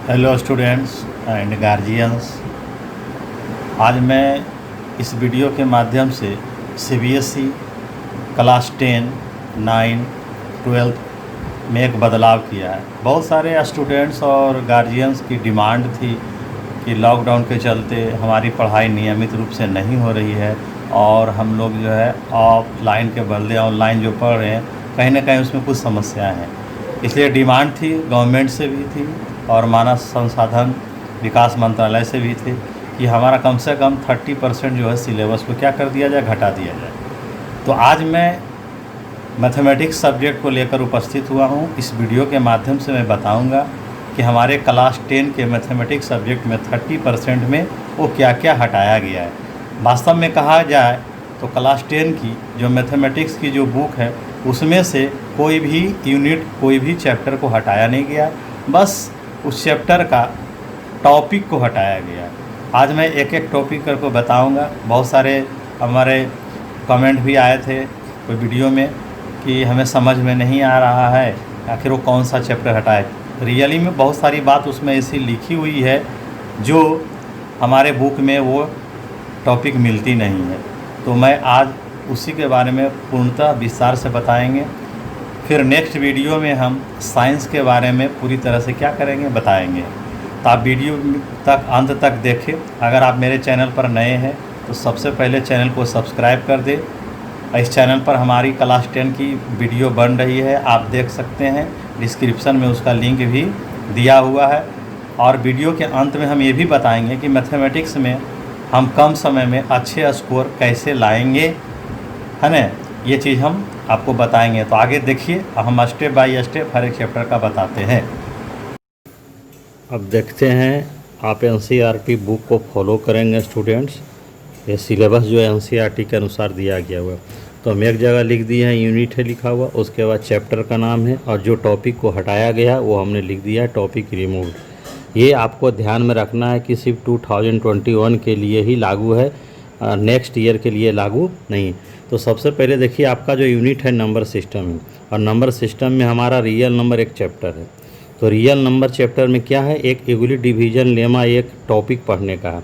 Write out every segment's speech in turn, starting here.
Hello students and guardians. आज मैं इस वीडियो के माध्यम से सीबीएसई क्लास 10, 9, 12 में एक बदलाव किया है। बहुत सारे स्टूडेंट्स और गार्जियंस की डिमांड थी कि लॉकडाउन के चलते हमारी पढ़ाई नियमित रूप से नहीं हो रही है और हम लोग जो है ऑफलाइन के बदले ऑनलाइन जो पढ़ रहे हैं, कहीं ना कहीं उसमें कुछ समस्याएं हैं। इसलिए डिमांड थी, गवर्नमेंट से भी थी और मानव संसाधन विकास मंत्रालय से भी थे कि हमारा कम से कम 30% जो है सिलेबस को क्या कर दिया जाए, घटा दिया जाए। तो आज मैं मैथमेटिक्स सब्जेक्ट को लेकर उपस्थित हुआ हूँ। इस वीडियो के माध्यम से मैं बताऊँगा कि हमारे क्लास 10 के मैथमेटिक्स सब्जेक्ट में 30% में वो क्या क्या हटाया गया है। वास्तव में कहा जाए तो क्लास 10 की जो मैथमेटिक्स की जो बुक है उसमें से कोई भी यूनिट, कोई भी चैप्टर को हटाया नहीं गया, बस उस चैप्टर का टॉपिक को हटाया गया। आज मैं एक एक टॉपिक करके बताऊंगा। बहुत सारे हमारे कमेंट भी आए थे कोई वीडियो में कि हमें समझ में नहीं आ रहा है आखिर वो कौन सा चैप्टर हटाए। रियली में बहुत सारी बात उसमें ऐसी लिखी हुई है जो हमारे बुक में वो टॉपिक मिलती नहीं है। तो मैं आज उसी के बारे में पूर्णतः विस्तार से बताएंगे। फिर नेक्स्ट वीडियो में हम साइंस के बारे में पूरी तरह से क्या करेंगे, बताएंगे। तो आप वीडियो तक अंत तक देखें। अगर आप मेरे चैनल पर नए हैं तो सबसे पहले चैनल को सब्सक्राइब कर दें। इस चैनल पर हमारी क्लास 10 की वीडियो बन रही है, आप देख सकते हैं, डिस्क्रिप्शन में उसका लिंक भी दिया हुआ है। और वीडियो के अंत में हम ये भी बताएंगे कि मैथमेटिक्स में हम कम समय में अच्छे स्कोर कैसे लाएंगे, है ना। ये चीज़ हम आपको बताएंगे। तो आगे देखिए, हम स्टेप बाय स्टेप हर एक चैप्टर का बताते हैं। अब देखते हैं, आप एनसीईआरटी बुक को फॉलो करेंगे स्टूडेंट्स। ये सिलेबस जो है एनसीईआरटी के अनुसार दिया गया हुआ है। तो हम एक जगह लिख दिए हैं, यूनिट है लिखा हुआ, उसके बाद चैप्टर का नाम है और जो टॉपिक को हटाया गया वो हमने लिख दिया है टॉपिक रिमूव्ड। ये आपको ध्यान में रखना है कि सिर्फ 2021 के लिए ही लागू है, नेक्स्ट ईयर के लिए लागू नहीं। तो सबसे पहले देखिए, आपका जो यूनिट है नंबर सिस्टम है और नंबर सिस्टम में हमारा रियल नंबर एक चैप्टर है। तो रियल नंबर चैप्टर में क्या है, एक यूक्लिड डिवीजन लेमा एक टॉपिक पढ़ने का है।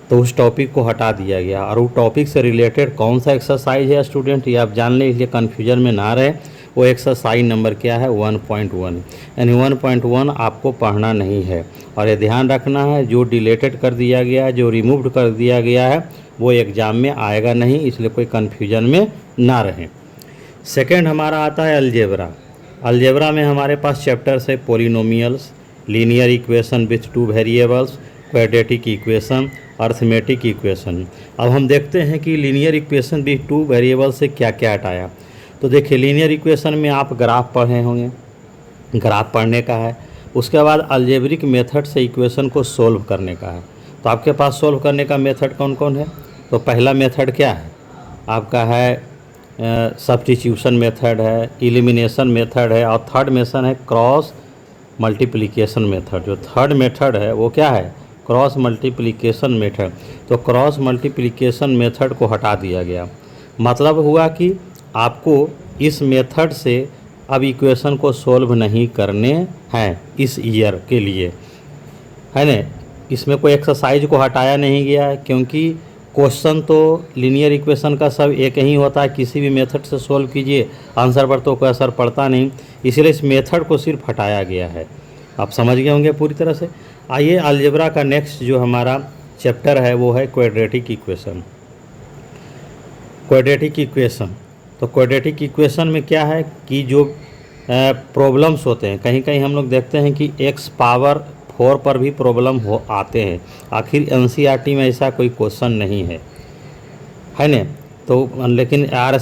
तो उस टॉपिक को हटा दिया गया और वो टॉपिक से रिलेटेड कौन सा एक्सरसाइज है स्टूडेंट, ये आप जान लें, इसलिए कन्फ्यूजन में ना रहे। वो एक्सरसाइज नंबर क्या है, 1.1, यानी 1.1 आपको पढ़ना नहीं है। और ये ध्यान रखना है, जो डिलीटेड कर दिया गया है, जो रिमूव्ड कर दिया गया है, वो एग्ज़ाम में आएगा नहीं, इसलिए कोई कन्फ्यूजन में ना रहें। सेकंड हमारा आता है अलजेब्रा। अलजेब्रा में हमारे पास चैप्टर्स है polynomials, linear equation with 2 variables, quadratic equation, arithmetic equation. अब हम देखते हैं कि लीनियर इक्वेशन विथ 2 वेरिएबल से क्या क्या हटाया। तो देखिए, लीनियर इक्वेशन में आप ग्राफ पढ़े होंगे, ग्राफ पढ़ने का है। उसके बाद अलजेब्रिक मेथड से इक्वेशन को सोल्व करने का है। तो आपके पास सोल्व करने का मेथड कौन कौन है। तो पहला मेथड क्या है आपका, है सब्स्टिट्यूशन मेथड है, एलिमिनेशन मेथड है, और थर्ड मेथड है क्रॉस मल्टीप्लिकेशन मेथड। जो थर्ड मेथड है वो क्या है, क्रॉस मल्टीप्लिकेशन मेथड। तो क्रॉस मल्टीप्लिकेशन मेथड को हटा दिया गया। मतलब हुआ कि आपको इस मेथड से अब इक्वेशन को सोल्व नहीं करने हैं इस ईयर के लिए, है ना। इसमें कोई एक्सरसाइज को हटाया नहीं गया है, क्योंकि क्वेश्चन तो लीनियर इक्वेशन का सब एक ही होता है, किसी भी मेथड से सोल्व कीजिए, आंसर पर तो कोई असर पड़ता नहीं, इसलिए इस मेथड को सिर्फ हटाया गया है। आप समझ गए होंगे पूरी तरह से। आइए, अलजेब्रा का नेक्स्ट जो हमारा चैप्टर है वो है क्वाड्रेटिक इक्वेशन। क्वाड्रेटिक इक्वेशन, तो क्वाड्रेटिक इक्वेशन में क्या है कि जो प्रॉब्लम्स होते हैं, कहीं कहीं हम लोग देखते हैं कि x पावर 4 पर भी प्रॉब्लम हो आते हैं। आखिर एनसीईआरटी में ऐसा कोई क्वेश्चन नहीं है, है ना। तो लेकिन आर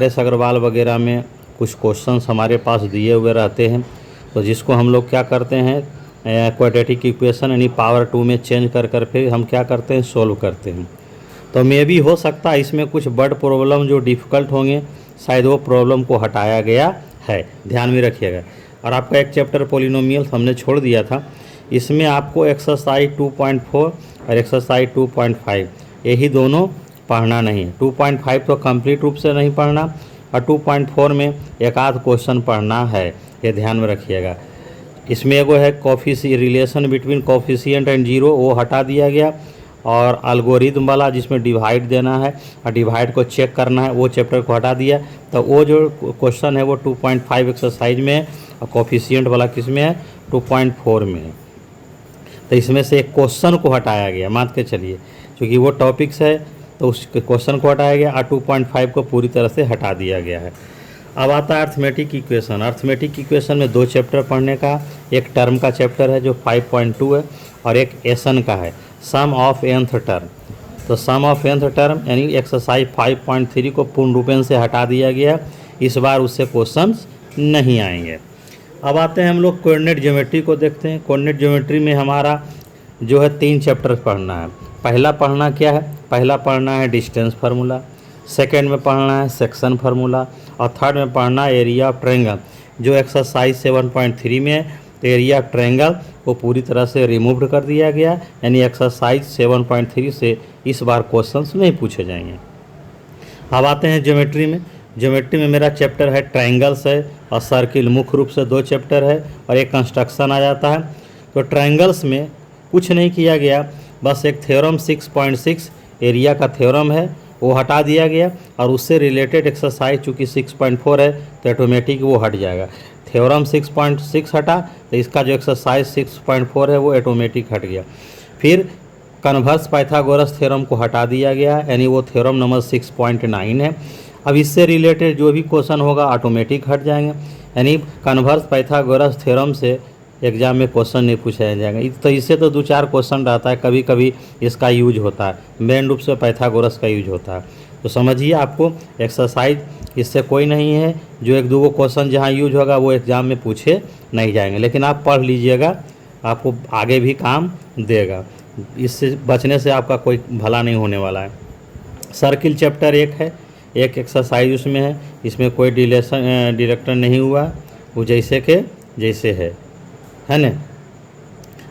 एस अग्रवाल वगैरह में कुछ क्वेश्चंस हमारे पास दिए हुए रहते हैं। तो जिसको हम लोग क्या करते हैं, क्वाड्रेटिक इक्वेशन यानी पावर 2 में चेंज कर फिर हम क्या करते हैं, सोल्व करते हैं। तो मे भी हो सकता है इसमें कुछ बड़ प्रॉब्लम जो डिफ़िकल्ट होंगे, शायद वो प्रॉब्लम को हटाया गया है, ध्यान में रखिएगा। और आपका एक चैप्टर पॉलिनोमियल्स हमने छोड़ दिया था, इसमें आपको एक्सरसाइज 2.4 और एक्सरसाइज 2.5 यही दोनों पढ़ना नहीं। 2.5 तो कंप्लीट रूप से नहीं पढ़ना और 2.4 में एक आध क्वेश्चन पढ़ना है, ये ध्यान में रखिएगा। इसमें एगो है relation between coefficient and zero, वो हटा दिया गया। और एल्गोरिदम वाला जिसमें डिवाइड देना है और डिवाइड को चेक करना है, वो चैप्टर को हटा दिया। तो वो जो क्वेश्चन है वो 2.5 एक्सरसाइज में है और कोफिशिएंट वाला किस में है, 2.4 में है। तो इसमें से एक क्वेश्चन को हटाया गया, मान के चलिए, क्योंकि वो टॉपिक्स है तो उस क्वेश्चन को हटाया गया और 2.5 को पूरी तरह से हटा दिया गया है। अब आता है अर्थमेटिक इक्वेशन। अर्थमेटिक इक्वेशन में 2 चैप्टर पढ़ने का, एक टर्म का चैप्टर है जो 5.2 है और एक एसन का है, सम ऑफ nth टर्म। तो सम ऑफ nth टर्म यानी एक्सरसाइज 5.3 को पूर्ण रूपेण से हटा दिया गया, इस बार उससे क्वेश्चंस नहीं आएंगे। अब आते हैं हम लोग कोऑर्डिनेट ज्योमेट्री को देखते हैं। कोऑर्डिनेट ज्योमेट्री में हमारा जो है 3 चैप्टर पढ़ना है। पहला पढ़ना क्या है, पहला पढ़ना है डिस्टेंस फार्मूला, सेकेंड में पढ़ना है सेक्शन फार्मूला और थर्ड में पढ़ना है एरिया ऑफ ट्रायंगल। जो एक्सरसाइज 7.3 में है तो एरिया ऑफ ट्रायंगल को पूरी तरह से रिमूव कर दिया गया, यानी एक्सरसाइज 7.3 से इस बार क्वेश्चंस नहीं पूछे जाएंगे। अब आते हैं ज्योमेट्री में। ज्योमेट्री में मेरा चैप्टर है ट्रायंगल्स है और सर्किल, मुख्य रूप से 2 चैप्टर है और एक कंस्ट्रक्शन आ जाता है। तो ट्रायंगल्स में कुछ नहीं किया गया, बस एक थ्योरम 6.6 एरिया का थ्योरम है वो हटा दिया गया और उससे रिलेटेड एक्सरसाइज चूँकि 6.4 है तो ऑटोमेटिक वो हट जाएगा। थ्योरम 6.6 हटा तो इसका जो एक्सरसाइज 6.4 है वो ऑटोमेटिक हट गया। फिर कन्वर्स पाइथागोरस थ्योरम को हटा दिया गया, यानी वो थ्योरम नंबर 6.9 है। अब इससे रिलेटेड जो भी क्वेश्चन होगा ऑटोमेटिक हट जाएंगे, यानी कन्वर्स पाइथागोरस थ्योरम से एग्जाम में क्वेश्चन नहीं पूछा जाएगा। तो इससे तो 2-4 क्वेश्चन रहता है, कभी कभी इसका यूज होता है, मेन रूप से पाइथागोरस का यूज होता है। तो समझिए आपको एक्सरसाइज इससे कोई नहीं है, जो 1-2 क्वेश्चन जहाँ यूज होगा वो एग्ज़ाम में पूछे नहीं जाएंगे, लेकिन आप पढ़ लीजिएगा, आपको आगे भी काम देगा। इससे बचने से आपका कोई भला नहीं होने वाला है। सर्किल चैप्टर 1 है, एक एक्सरसाइज उसमें है, इसमें कोई डिरेक्टर नहीं हुआ, वो जैसे के जैसे है ना।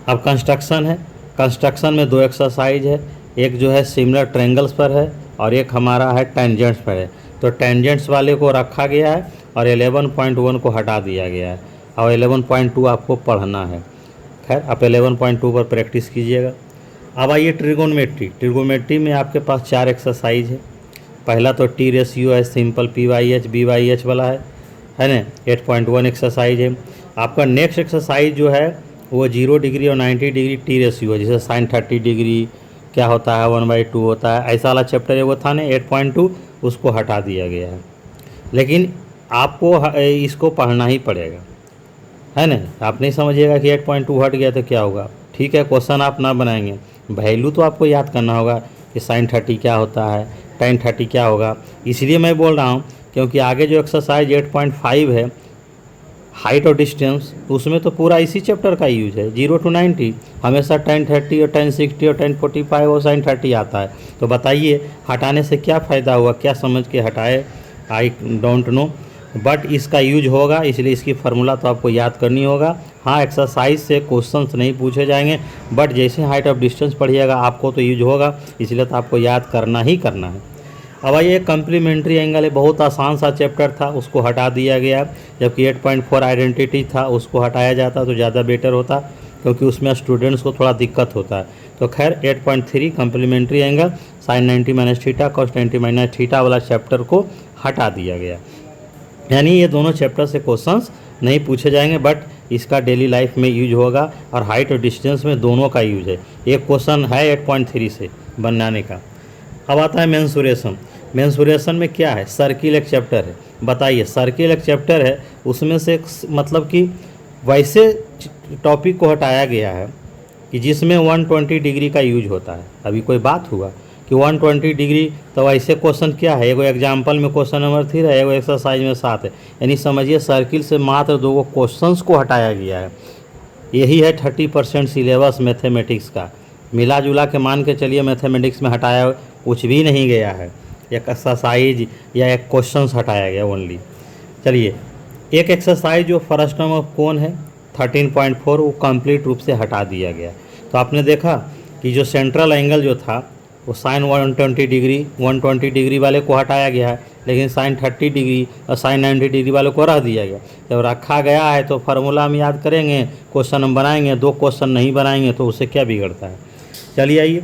अब कंस्ट्रक्शन है, कंस्ट्रक्शन में 2 एक्सरसाइज है, एक जो है सिमिलर ट्रायंगल्स पर है और एक हमारा है टेंजेंट्स पर है। तो टेंजेंट्स वाले को रखा गया है और 11.1 को हटा दिया गया है और 11.2 आपको पढ़ना है। खैर आप 11.2 पर प्रैक्टिस कीजिएगा। अब आइए ट्रिगोनोमेट्री। ट्रिगोनोमेट्री में आपके पास 4 एक्सरसाइज है। पहला तो टी रेशियो है, सिंपल PYH BYH वाला है ना, 8.1 एक्सरसाइज है। आपका नेक्स्ट एक्सरसाइज जो है वो 0 डिग्री और 90 डिग्री टी रेशियो है, जैसे साइन 30 डिग्री क्या होता है 1/2 होता है, ऐसा वाला चैप्टर है वो था ना 8.2, उसको हटा दिया गया है। लेकिन आपको इसको पढ़ना ही पड़ेगा, है ना। आप नहीं समझिएगा कि 8.2 हट गया तो क्या होगा, ठीक है क्वेश्चन आप ना बनाएंगे, वैल्यू तो आपको याद करना होगा कि साइन 30 क्या होता है, tan 30 क्या होगा। इसलिए मैं बोल रहा हूँ क्योंकि आगे जो एक्सरसाइज 8.5 है हाइट और डिस्टेंस, तो उसमें तो पूरा इसी चैप्टर का यूज है। 0 to 90 हमेशा tan 30 और tan 60 और tan 45 और sin 30 आता है। तो बताइए हटाने से क्या फ़ायदा हुआ, क्या समझ के हटाए, आई डोंट नो, बट इसका यूज होगा, इसलिए इसकी फार्मूला तो आपको याद करनी होगा। हाँ एक्सरसाइज से क्वेश्चंस नहीं पूछे जाएंगे, बट जैसे हाइट ऑफ डिस्टेंस पढ़िएगा आपको तो यूज होगा, इसलिए तो आपको याद करना ही करना है। अब आइए कम्प्लीमेंट्री एंगल है, बहुत आसान सा चैप्टर था, उसको हटा दिया गया, जबकि 8.4 आइडेंटिटी था उसको हटाया जाता तो ज़्यादा बेटर होता, क्योंकि उसमें स्टूडेंट्स को थोड़ा दिक्कत होता है। तो खैर 8.3 complementary angle sine 90 minus theta cos 90 minus theta वाला चैप्टर को हटा दिया गया, यानी ये दोनों चैप्टर से क्वेश्चंस नहीं पूछे जाएंगे, बट इसका डेली लाइफ में यूज होगा और हाइट और डिस्टेंस में दोनों का यूज है। एक क्वेश्चन है 8.3 से बनाने का। अब आता है मेंसुरेशन। मेंसुरेशन में क्या है, सर्किल एक चैप्टर है। बताइए सर्किल एक चैप्टर है, उसमें से मतलब कि वैसे टॉपिक को हटाया गया है कि जिसमें 120 डिग्री का यूज होता है। अभी कोई बात हुआ कि 120 डिग्री, तो ऐसे क्वेश्चन क्या है, एगो एग्जाम्पल में क्वेश्चन नंबर 3 है, एगो एक्सरसाइज में 7 है, यानी समझिए सर्किल से मात्र 2 क्वेश्चंस को हटाया गया है। यही है 30% सिलेबस मैथमेटिक्स का, मिला जुला के मान के चलिए मैथमेटिक्स में हटाया कुछ भी नहीं गया है, एक एक्सरसाइज या एक क्वेश्चन हटाया गया ओनली। चलिए एक एक्सरसाइज जो फर्स्ट टर्म ऑफ कोन है 13.4 वो कंप्लीट रूप से हटा दिया गया। तो आपने देखा कि जो सेंट्रल एंगल जो था वो साइन 120 डिग्री वाले को हटाया गया है, लेकिन साइन 30 डिग्री और साइन 90 डिग्री वालों को रख दिया गया। जब रखा गया है तो फार्मूला हम याद करेंगे, क्वेश्चन हम बनाएंगे, 2 क्वेश्चन नहीं बनाएंगे तो उससे क्या बिगड़ता है। चलिए आइए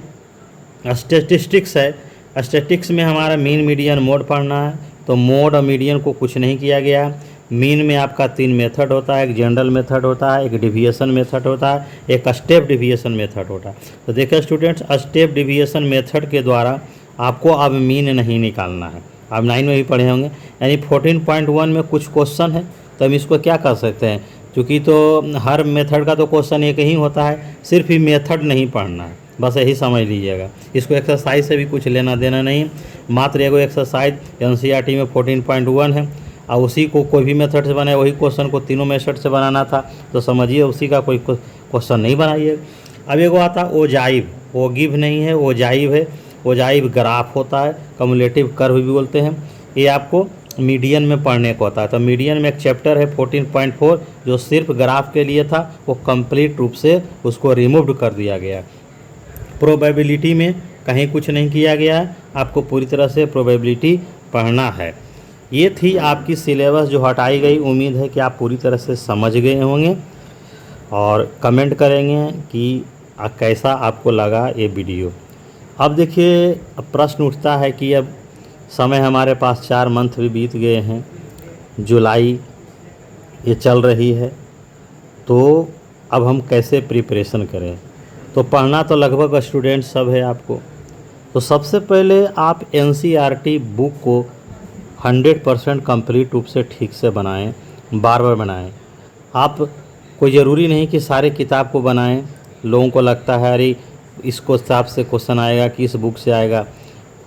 स्टैटिस्टिक्स है। स्टैटिस्टिक्स में हमारा मीन मीडियन मोड पढ़ना है, तो मोड और मीडियन को कुछ नहीं किया गया है। मीन में आपका 3 मेथड होता है, एक जनरल मेथड होता है, एक डिविएशन मेथड होता है, एक स्टेप डिविएशन मेथड होता है। तो देखिए स्टूडेंट्स, स्टेप डिविएशन मेथड के द्वारा आपको अब मीन नहीं निकालना है। आप 9 में भी पढ़े होंगे, यानी 14.1 में कुछ क्वेश्चन है तो हम इसको क्या कर सकते हैं, क्योंकि तो हर मेथड का तो क्वेश्चन एक ही होता है, सिर्फ ही मेथड नहीं पढ़ना है, बस यही समझ लीजिएगा। इसको एक्सरसाइज से भी कुछ लेना देना नहीं, मात्र एगो एक्सरसाइज NCERT में 14.1 है और उसी को कोई भी मेथड से बनाए, वही क्वेश्चन को तीनों मेथड से बनाना था, तो समझिए उसी का कोई क्वेश्चन नहीं बनाइए। अब एगो आता ओजाइव, ओगिव नहीं है, ओजाइव है। ओजाइव ग्राफ होता है, कम्युलेटिव कर्व भी बोलते हैं। ये आपको मीडियन में पढ़ने को होता है। तो मीडियन में एक चैप्टर है 14.4 जो सिर्फ ग्राफ के लिए था, वो कंप्लीट रूप से उसको रिमूव कर दिया गया। प्रोबेबिलिटी में कहीं कुछ नहीं किया गया है, आपको पूरी तरह से प्रोबेबिलिटी पढ़ना है। ये थी आपकी सिलेबस जो हटाई गई। उम्मीद है कि आप पूरी तरह से समझ गए होंगे और कमेंट करेंगे कि कैसा आपको लगा ये वीडियो। अब देखिए, अब प्रश्न उठता है कि अब समय हमारे पास 4 मंथ भी बीत गए हैं, जुलाई ये चल रही है, तो अब हम कैसे प्रिपरेशन करें। तो पढ़ना तो लगभग स्टूडेंट सब है आपको। तो सबसे पहले आप NCERT बुक को 100% कंप्लीट रूप से ठीक से बनाएं, बार बार बनाएं। आप कोई ज़रूरी नहीं कि सारे किताब को बनाएं। लोगों को लगता है अरे इसको हिसाब से क्वेश्चन आएगा कि इस बुक से आएगा।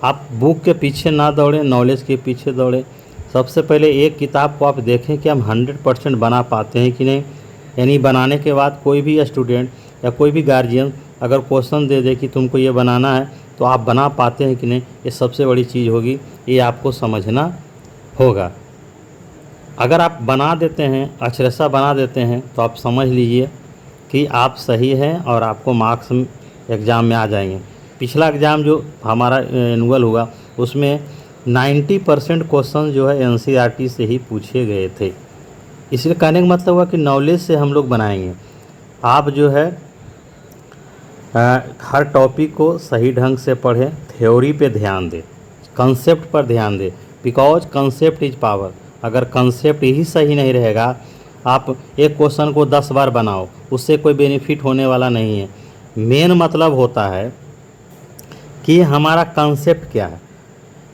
आप बुक के पीछे ना दौड़ें, नॉलेज के पीछे दौड़ें। सबसे पहले एक किताब को आप देखें कि हम 100% बना पाते हैं कि नहीं। यानी बनाने के बाद कोई भी स्टूडेंट या कोई भी गार्जियन अगर क्वेश्चन दे दे कि तुमको ये बनाना है, तो आप बना पाते हैं कि नहीं, ये सबसे बड़ी चीज़ होगी, ये आपको समझना होगा। अगर आप बना देते हैं, अक्षरशः बना देते हैं, तो आप समझ लीजिए कि आप सही हैं और आपको मार्क्स एग्ज़ाम में आ जाएंगे। पिछला एग्ज़ाम जो हमारा एनुअल हुआ उसमें 90% क्वेश्चन जो है NCERT से ही पूछे गए थे। इसलिए कहने का मतलब हुआ कि नॉलेज से हम लोग बनाएंगे। आप जो है हर टॉपिक को सही ढंग से पढ़ें, थ्योरी पे ध्यान दें, कंसेप्ट पर ध्यान दें, बिकॉज कंसेप्ट इज पावर। अगर कंसेप्ट ही सही नहीं रहेगा, आप एक क्वेश्चन को 10 बार बनाओ, उससे कोई बेनिफिट होने वाला नहीं है। मेन मतलब होता है कि हमारा कंसेप्ट क्या है।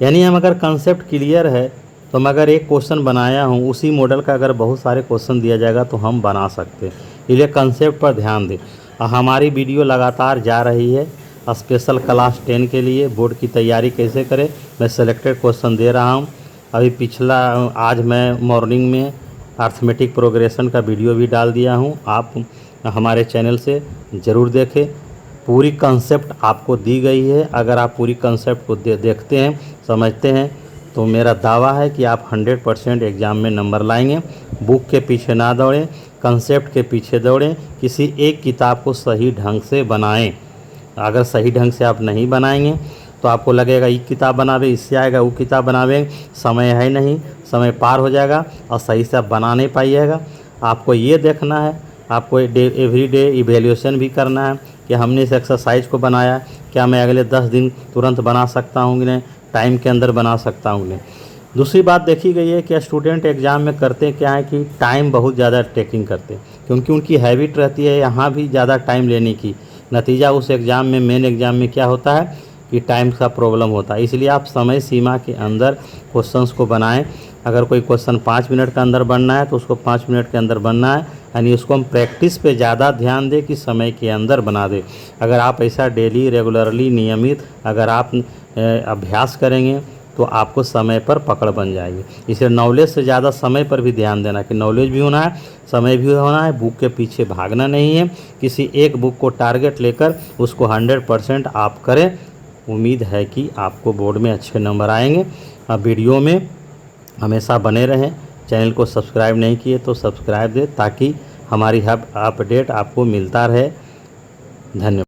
यानी हम अगर कंसेप्ट क्लियर है तो मैं अगर एक क्वेश्चन बनाया हूँ, उसी मॉडल का अगर बहुत सारे क्वेश्चन दिया जाएगा तो हम बना सकते हैं। इसलिए कंसेप्ट पर ध्यान दें। हमारी वीडियो लगातार जा रही है स्पेशल क्लास 10 के लिए, बोर्ड की तैयारी कैसे करें, मैं सेलेक्टेड क्वेश्चन दे रहा हूँ। अभी पिछला आज मैं मॉर्निंग में अर्थमेटिक प्रोग्रेशन का वीडियो भी डाल दिया हूँ, आप हमारे चैनल से ज़रूर देखें। पूरी कंसेप्ट आपको दी गई है। अगर आप पूरी कंसेप्ट को देखते हैं, समझते हैं, तो मेरा दावा है कि आप 100% एग्ज़ाम में नंबर लाएंगे। बुक के पीछे ना दौड़ें, कंसेप्ट के पीछे दौड़ें। किसी एक किताब को सही ढंग से बनाएं। अगर सही ढंग से आप नहीं बनाएंगे तो आपको लगेगा ये किताब बनावे, इससे आएगा वो किताब बनावे, समय है नहीं, समय पार हो जाएगा और सही से आप बना नहीं पाइएगा। आपको ये देखना है, आपको एवरीडे इवैल्यूएशन भी करना है कि हमने इस एक्सरसाइज को बनाया, क्या मैं अगले 10 दिन तुरंत बना सकता हूँ कि नहीं, टाइम के अंदर बना सकता हूँ कि नहीं। दूसरी बात देखी गई है कि स्टूडेंट एग्ज़ाम में करते क्या है कि टाइम बहुत ज़्यादा टेकिंग करते हैं, क्योंकि उनकी हैबिट रहती है यहाँ भी ज़्यादा टाइम लेने की। नतीजा उस एग्ज़ाम में, मेन एग्ज़ाम में क्या होता है कि टाइम का प्रॉब्लम होता है। इसलिए आप समय सीमा के अंदर क्वेश्चंस को बनाएं। अगर कोई क्वेश्चन 5 मिनट के अंदर बनना है तो उसको 5 मिनट के अंदर बनना है। यानी उसको हम प्रैक्टिस पे ज़्यादा ध्यान दें कि समय के अंदर बना दें। अगर आप ऐसा डेली रेगुलरली नियमित अगर आप अभ्यास करेंगे तो आपको समय पर पकड़ बन जाएगी। इसलिए नॉलेज से ज़्यादा समय पर भी ध्यान देना कि नॉलेज भी होना है, समय भी होना है। बुक के पीछे भागना नहीं है। किसी एक बुक को टारगेट लेकर उसको 100% आप करें। उम्मीद है कि आपको बोर्ड में अच्छे नंबर आएंगे। अब वीडियो में हमेशा बने रहें। चैनल को सब्सक्राइब नहीं किए तो सब्सक्राइब दें ताकि हमारी हर अपडेट आपको मिलता रहे। धन्यवाद।